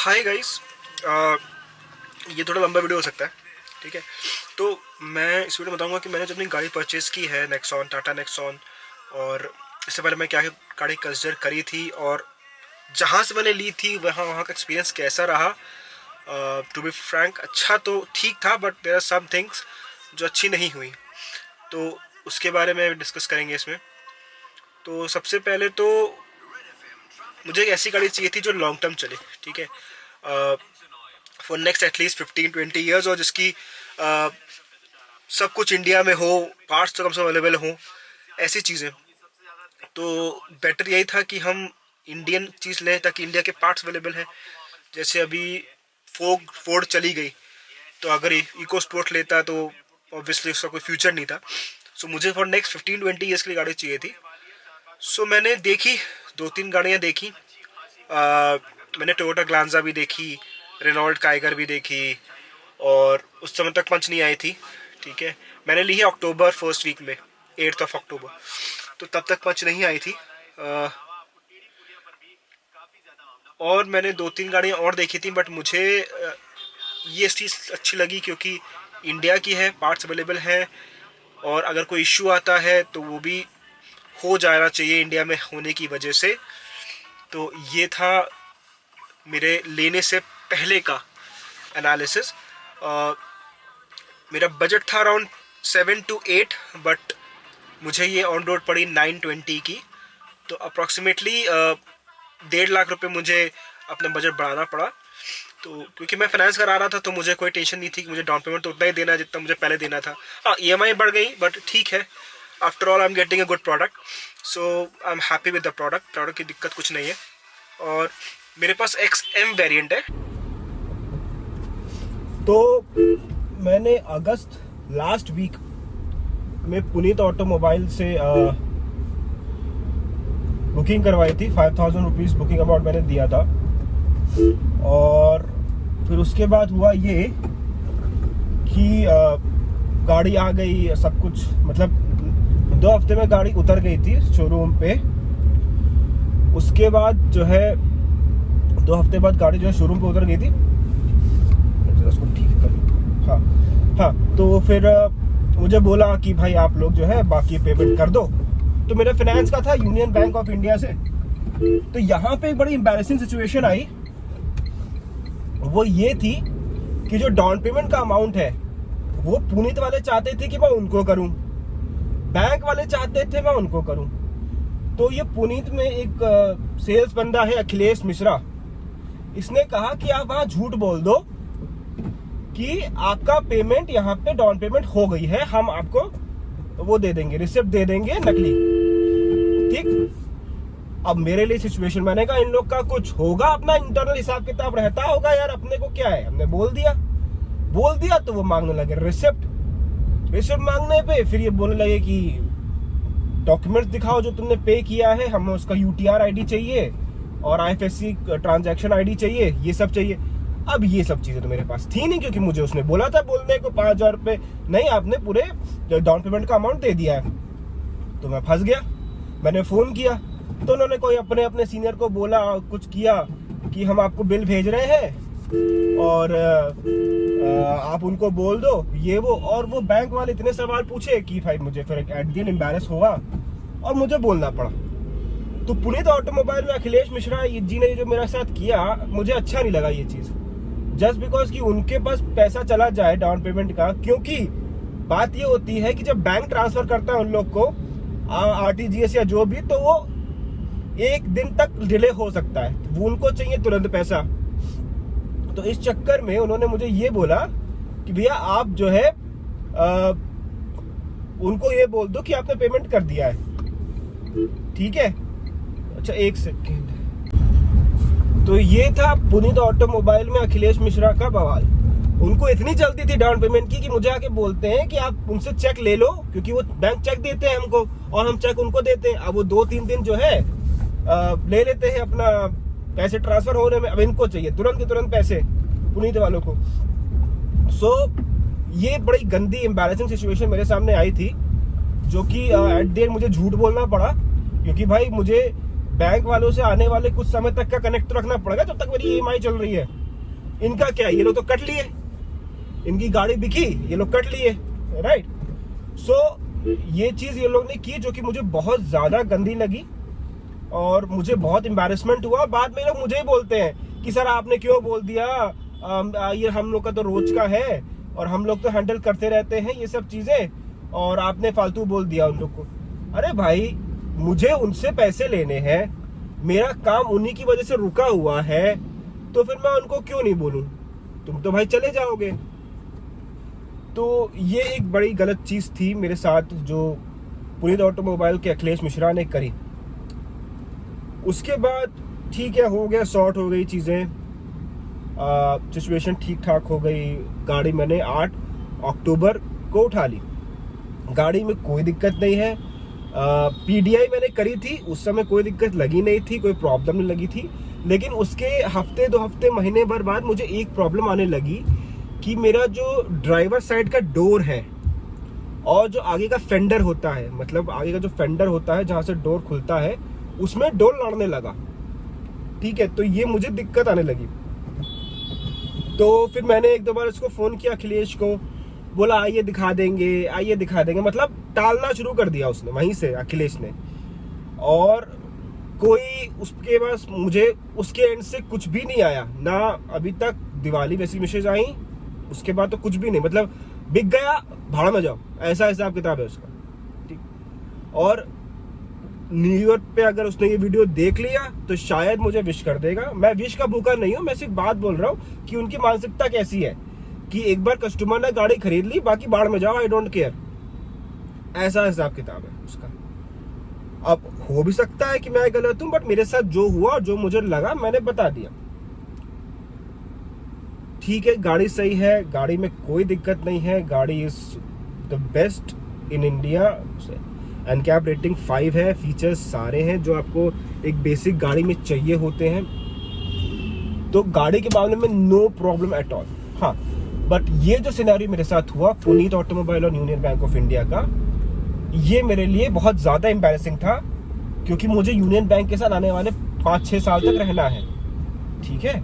Hi guys, ये थोड़ा लंबा वीडियो हो सकता है, ठीक है। तो मैं इस वीडियो में बताऊंगा कि मैंने जब अपनी गाड़ी परचेज़ की है, नेक्सॉन, टाटा नेक्सॉन, और इससे पहले मैं क्या गाड़ी कंसिडर करी थी और जहाँ से मैंने ली थी वहाँ का एक्सपीरियंस कैसा रहा। टू बी फ्रैंक, अच्छा तो ठीक था, but there are some things जो अच्छी नहीं हुई, तो उसके बारे में डिस्कस करेंगे इसमें। तो सबसे पहले तो मुझे एक ऐसी गाड़ी चाहिए थी जो लॉन्ग टर्म चले, ठीक है, फॉर नेक्स्ट एटलीस्ट 15-20 ईयर्स, और जिसकी सब कुछ इंडिया में हो, पार्ट्स तो कम से कम अवेलेबल हों, ऐसी चीज़ें। तो बेटर यही था कि हम इंडियन चीज़ लें ताकि इंडिया के पार्ट्स अवेलेबल हैं। जैसे अभी फोर्ड चली गई, तो अगर इको स्पोर्ट लेता तो ऑब्वियसली उसका कोई फ्यूचर नहीं था। सो मुझे फॉर नेक्स्ट 15-20 ईयर्स के लिए गाड़ी चाहिए थी। सो मैंने देखी, 2-3 गाड़ियाँ देखी। मैंने टोयोटा ग्लांजा भी देखी, रेनॉल्ट काइगर भी देखी, और उस समय तक पंच नहीं आई थी, ठीक है। मैंने ली है अक्टूबर फर्स्ट वीक में, 8 अक्टूबर, तो तब तक पंच नहीं आई थी। और मैंने 2-3 गाड़ियाँ और देखी थी, बट मुझे ये चीज़ अच्छी लगी क्योंकि इंडिया की है, पार्ट्स अवेलेबल हैं, और अगर कोई इश्यू आता है तो वो भी हो जाना चाहिए इंडिया में होने की वजह से। तो ये था मेरे लेने से पहले का एनालिसिस। मेरा बजट था अराउंड 7 to 8, बट मुझे ये ऑन रोड पड़ी 920 की, तो अप्रॉक्सीमेटली 1.5 लाख रुपए मुझे अपना बजट बढ़ाना पड़ा। तो क्योंकि मैं फाइनेंस करा रहा था तो मुझे कोई टेंशन नहीं थी कि मुझे डाउन पेमेंट तो उतना ही देना है जितना मुझे पहले देना था। हाँ, EMI बढ़ गई, बट ठीक है, after all I am getting a good product, so I am happy with the product की दिक्कत कुछ नहीं है। और मेरे पास XM वेरिएंट है। तो मैंने अगस्त लास्ट वीक में पुनीत ऑटोमोबाइल से बुकिंग करवाई थी। 5,000 रुपीज़ बुकिंग अमाउंट मैंने दिया था, और फिर उसके बाद हुआ ये कि गाड़ी आ गई, सब कुछ, मतलब 2 हफ्ते में गाड़ी उतर गई थी शोरूम पे। उसके बाद जो है 2 हफ्ते बाद गाड़ी जो है शोरूम पे उतर गई थी। उसको ठीक कर, हाँ, तो फिर मुझे बोला कि भाई आप लोग जो है बाकी पेमेंट कर दो। तो मेरा फाइनेंस का था यूनियन बैंक ऑफ इंडिया से। तो यहाँ पे एक बड़ी एम्बैरेसिंग सिचुएशन आई। वो ये थी कि जो डाउन पेमेंट का अमाउंट है वो पुनीत वाले चाहते थे कि मैं उनको करूं, बैंक वाले चाहते थे मैं उनको करूं। तो ये पुनीत में एक सेल्स बंदा है, अखिलेश मिश्रा, इसने कहा कि आप वहां झूठ बोल दो कि आपका पेमेंट यहाँ पे डाउन पेमेंट हो गई है, हम आपको वो दे देंगे, रिसिप्ट दे देंगे नकली, ठीक। अब मेरे लिए सिचुएशन, मैंने कहा इन लोग का कुछ होगा, अपना इंटरनल हिसाब किताब रहता होगा यार, अपने को क्या है। हमने बोल दिया तो वो मांगने लगे रिसिप्ट मांगने पे फिर ये बोलने लगे कि डॉक्यूमेंट्स दिखाओ जो तुमने पे किया है, हमें उसका UTR ID चाहिए और IFSC ट्रांजैक्शन ID चाहिए, ये सब चाहिए। अब ये सब चीजें तो मेरे पास थी नहीं, क्योंकि मुझे उसने बोला था बोलने को 5,000 रुपये नहीं, आपने पूरे डाउन पेमेंट का अमाउंट दे दिया है। तो मैं फंस गया। मैंने फोन किया तो उन्होंने कोई अपने सीनियर को बोला, कुछ किया कि हम आपको बिल भेज रहे हैं और आप उनको बोल दो ये वो। और वो बैंक वाले इतने सवाल पूछे कि भाई मुझे फिर एट द एंड एम्बैरेस होगा और मुझे बोलना पड़ा। तो पुनीत ऑटोमोबाइल में अखिलेश मिश्रा जी ने जो मेरे साथ किया, मुझे अच्छा नहीं लगा ये चीज़, जस्ट बिकॉज कि उनके पास पैसा चला जाए डाउन पेमेंट का। क्योंकि बात ये होती है कि जब बैंक ट्रांसफर करता है उन लोग को RTGS या जो भी, तो वो 1 दिन तक डिले हो सकता है, वो उनको चाहिए तुरंत पैसा। तो इस चक्कर में उन्होंने मुझे ये बोला कि भैया आप जो है उनको ये बोल दो कि आपने पेमेंट कर दिया है, ठीक है। अच्छा, 1 सेकेंड। तो ये था पुनीत ऑटोमोबाइल में अखिलेश मिश्रा का बवाल। उनको इतनी जल्दी थी डाउन पेमेंट की कि मुझे आके बोलते हैं कि आप उनसे चेक ले लो, क्योंकि वो बैंक चेक देते हैं हमको और हम चेक उनको देते हैं। अब वो 2-3 दिन जो है ले लेते हैं अपना पैसे ट्रांसफर होने में। अब इनको चाहिए तुरंत के तुरंत पैसे, पुनीत वालों को। सो ये बड़ी गंदी एम्बैरेसिंग सिचुएशन मेरे सामने आई थी, जो कि एट द एंड मुझे झूठ बोलना पड़ा, क्योंकि भाई मुझे बैंक वालों से आने वाले कुछ समय तक का कनेक्ट तो रखना पड़ेगा जब तक मेरी EMI चल रही है। इनका क्या, ये लोग तो कट लिए, इनकी गाड़ी बिकी, ये लोग कट लिए, राइट। सो ये चीज ये लोग ने की जो कि मुझे बहुत ज्यादा गंदी लगी और मुझे बहुत एम्बैरेसमेंट हुआ। बाद में लोग मुझे ही बोलते हैं कि सर आपने क्यों बोल दिया, ये हम लोग का तो रोज का है और हम लोग तो हैंडल करते रहते हैं ये सब चीजें, और आपने फालतू बोल दिया उन लोग को। अरे भाई, मुझे उनसे पैसे लेने हैं, मेरा काम उन्हीं की वजह से रुका हुआ है, तो फिर मैं उनको क्यों नहीं बोलूं? तुम तो भाई चले जाओगे। तो ये एक बड़ी गलत चीज थी मेरे साथ जो पुनीत ऑटोमोबाइल के अखिलेश मिश्रा ने करी। उसके बाद ठीक है, हो गया, सॉर्ट हो गई चीजें, सिचुएशन ठीक ठाक हो गई। गाड़ी मैंने 8 अक्टूबर को उठा ली, गाड़ी में कोई दिक्कत नहीं है। PDI मैंने करी थी, उस समय कोई दिक्कत लगी नहीं थी, कोई प्रॉब्लम नहीं लगी थी। लेकिन उसके हफ्ते 2 हफ्ते महीने भर बाद मुझे एक प्रॉब्लम आने लगी कि मेरा जो ड्राइवर साइड का डोर है और जो आगे का फेंडर होता है, मतलब आगे का जो फेंडर होता है जहां से डोर खुलता है, उसमें डोर लड़ने लगा। ठीक है, तो ये मुझे दिक्कत आने लगी। तो फिर मैंने 1-2 बार इसको फोन किया अखिलेश को, बोला आइए दिखा देंगे, आइए दिखा देंगे, मतलब टालना शुरू कर दिया उसने वहीं से, अखिलेश ने। और कोई उसके पास मुझे उसके एंड से कुछ भी नहीं आया ना, अभी तक दिवाली वैसी मैसेज आई, उसके बाद तो कुछ भी नहीं, मतलब बिक गया, भाड़ में जाओ, ऐसा हिसाब किताब है उसका। ठीक। और न्यू ईयर पे अगर उसने ये वीडियो देख लिया तो शायद मुझे विश कर देगा। मैं विश का भूखा नहीं हूं, मैं सिर्फ बात बोल रहा हूं कि उनकी मानसिकता कैसी है कि एक बार कस्टमर ने गाड़ी खरीद ली, बाकी बाढ़ में जाओ, आई डोंट केयर, ऐसा हिसाब किताब है उसका। अब हो भी सकता है कि मैं गलत हूं, बट मेरे साथ जो हुआ, जो मुझे लगा, मैंने बता दिया। ठीक है, गाड़ी सही है, गाड़ी में कोई दिक्कत नहीं है, गाड़ी is the best in India, NCAP rating 5 है, फीचर्स सारे हैं जो आपको एक बेसिक गाड़ी में चाहिए होते हैं। तो गाड़ी के मामले में नो प्रॉब्लम एट ऑल। हाँ, बट ये जो सिनेरियो मेरे साथ हुआ पुनीत ऑटोमोबाइल और यूनियन बैंक ऑफ इंडिया का, ये मेरे लिए बहुत ज्यादा एम्बैरेसिंग था, क्योंकि मुझे यूनियन बैंक के साथ आने वाले 5-6 साल तक रहना है। ठीक है,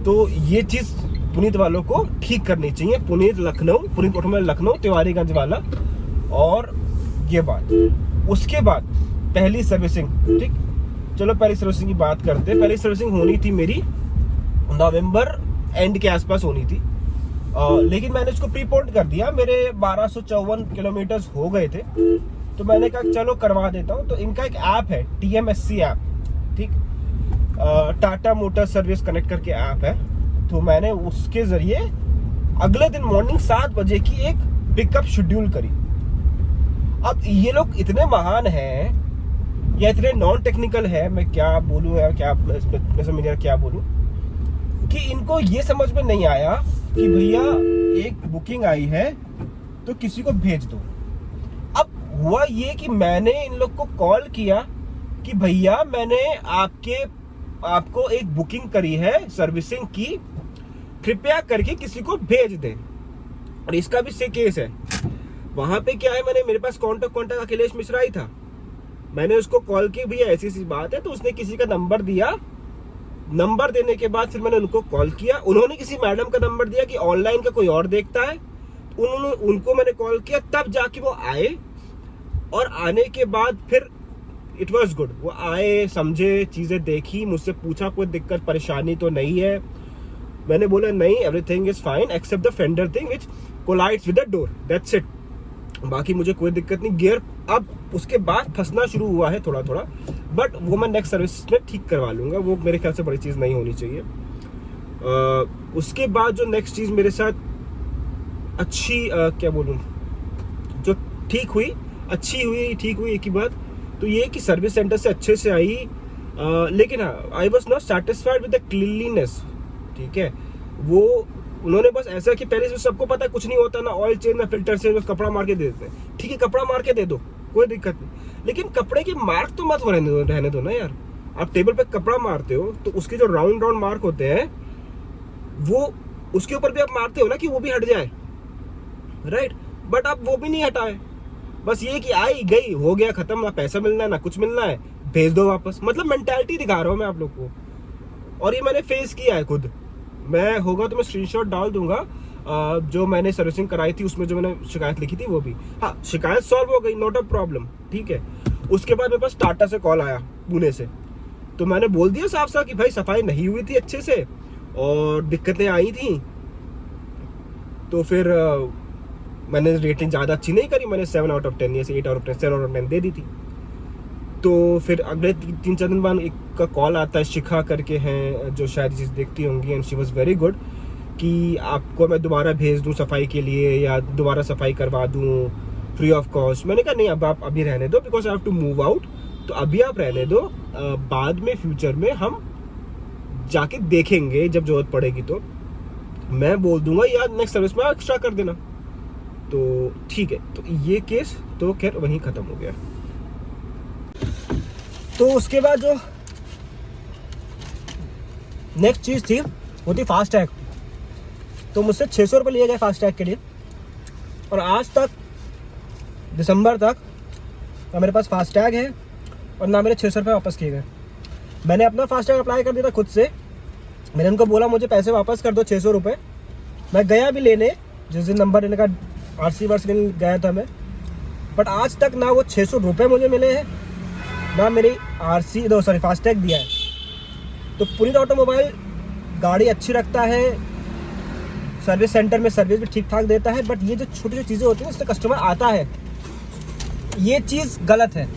तो ये चीज पुनीत वालों को ठीक करनी चाहिए, पुनीत ऑटोमोबाइल लखनऊ तिवारीगंज वाला। और ये बात, उसके बाद पहली सर्विसिंग, ठीक, चलो पहली सर्विसिंग की बात करते हैं। पहली सर्विसिंग होनी थी मेरी नवंबर एंड के आसपास होनी थी, लेकिन मैंने इसको प्रीपोन कर दिया, मेरे 1254 किलोमीटर हो गए थे, तो मैंने कहा चलो करवा देता हूँ। तो इनका एक ऐप है, TMSC ऐप, ठीक, टाटा मोटर सर्विस कनेक्ट करके ऐप है। तो मैंने उसके जरिए अगले दिन मॉर्निंग 7 बजे की एक पिकअप शेड्यूल करी। अब ये लोग इतने महान हैं या इतने नॉन टेक्निकल है, मैं क्या बोलूं यार, क्या मैं समझ क्या बोलूं, कि इनको ये समझ में नहीं आया कि भैया एक बुकिंग आई है तो किसी को भेज दो। अब हुआ ये कि मैंने इन लोग को कॉल किया कि भैया मैंने आपको एक बुकिंग करी है सर्विसिंग की, कृपया करके किसी को भेज दें। और इसका भी से केस है, वहां पे क्या है, मेरे पास कॉन्टेक्ट अखिलेश मिश्रा ही था। मैंने उसको कॉल की, भैया ऐसी ऐसी बात है, तो उसने किसी का नंबर दिया। नंबर देने के बाद फिर मैंने उनको कॉल किया, उन्होंने किसी मैडम का नंबर दिया कि ऑनलाइन का कोई और देखता है, उनको मैंने कॉल किया, तब जाके वो आए। और आने के बाद फिर इट वॉज गुड, वो आए, समझे, चीजें देखी, मुझसे पूछा कोई दिक्कत परेशानी तो नहीं है। मैंने बोला नहीं, everything is fine except the fender thing which collides with the door, that's it, बाकी मुझे कोई दिक्कत नहीं। गियर अब उसके बाद फंसना शुरू हुआ है थोड़ा थोड़ा, बट वो मैं नेक्स्ट सर्विस में ठीक करवा लूंगा, वो मेरे ख्याल से बड़ी चीज नहीं होनी चाहिए। उसके बाद जो नेक्स्ट चीज मेरे साथ अच्छी क्या बोलूं, जो ठीक हुई, अच्छी हुई, ठीक हुई, एक ही बात तो ये कि सर्विस सेंटर से अच्छे से आई, लेकिन हाँ, I was not satisfied with the cleanliness. ठीक है, वो उन्होंने बस ऐसा कि पहले से सबको पता है कुछ नहीं होता ना, ऑयल चेंज ना फिल्टर चेंज, बस कपड़ा मार के दे देते हैं। ठीक है, कपड़ा मार के दे दो, कोई दिक्कत नहीं, लेकिन कपड़े के मार्क तो मत रहने दो ना यार। आप टेबल पे कपड़ा मारते हो तो उसके जो राउंड मार्क होते हैं वो उसके ऊपर भी आप मारते हो ना कि वो भी हट जाए, राइट, बट आप वो भी नहीं हटाए। बस ये कि आई गई, हो गया, खत्म, ना पैसा मिलना है ना कुछ मिलना है, भेज दो वापस। मतलब मेंटालिटी दिखा रहा हूँ मैं आप लोग को, और ये मैंने फेस किया है खुद। मैं होगा तो मैं स्क्रीनशॉट डाल दूंगा जो मैंने सर्विसिंग कराई थी, उसमें जो मैंने शिकायत लिखी थी वो भी। हाँ, शिकायत सॉल्व हो गई, नॉट अ प्रॉब्लम, ठीक है। उसके बाद मेरे पास टाटा से कॉल आया, पुणे से। तो मैंने बोल दिया साफ साफ कि भाई सफाई नहीं हुई थी अच्छे से और दिक्कतें आई थी। तो फिर मैंने रेटिंग ज़्यादा अच्छी नहीं करी, मैंने 7 आउट ऑफ 10 या 8 आउट ऑफ 10, 7 आउट ऑफ 10 दे दी थी। तो फिर अगले 3-4 दिन बाद एक का कॉल आता है, शिखा करके हैं जो शायद चीज़ देखती होंगी, and she was very good, कि आपको मैं दोबारा भेज दूं सफाई के लिए या दोबारा सफाई करवा दूं फ्री ऑफ कॉस्ट। मैंने कहा नहीं, अब आप अभी रहने दो, because I have to move out, तो अभी आप रहने दो, बाद में फ्यूचर में हम जाके देखेंगे जब जरूरत पड़ेगी, तो मैं बोल दूंगा यार नेक्स्ट सर्विस में एक्स्ट्रा कर देना। तो ठीक है, तो ये केस तो खैर वहीं ख़त्म हो गया। तो उसके बाद जो नेक्स्ट चीज़ थी वो थी फास्टैग। तो मुझसे 600 रुपये लिए गए फास्टैग के लिए, और आज तक दिसंबर तक ना मेरे पास फास्टैग है और ना मेरे 600 रुपये वापस किए गए। मैंने अपना फास्टैग अप्लाई कर दिया था खुद से। मैंने उनको बोला मुझे पैसे वापस कर दो 600 रुपये। मैं गया भी लेने, जिस दिन नंबर लेने का RC वर्ष लेने गया था मैं, बट आज तक ना वो 600 रुपये मुझे मिले हैं, ना मेरी फास्टैग दिया है। तो पुनीत ऑटोमोबाइल गाड़ी अच्छी रखता है, सर्विस सेंटर में सर्विस भी ठीक ठाक देता है, बट ये जो छोटी छोटी चीज़ें होती हैं उससे कस्टमर आता है, ये चीज़ गलत है।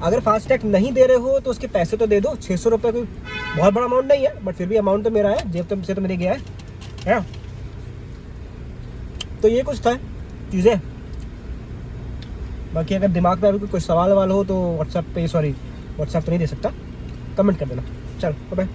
अगर फास्टैग नहीं दे रहे हो तो उसके पैसे तो दे दो। 600 रुपये कोई बहुत बड़ा अमाउंट नहीं है, बट फिर भी अमाउंट तो मेरा है, जेब से तो मेरे गया है। तो ये कुछ था चीज़ें। बाकी अगर दिमाग में अभी कोई सवाल हो तो व्हाट्सएप तो नहीं दे सकता, कमेंट कर देना। चल बाय।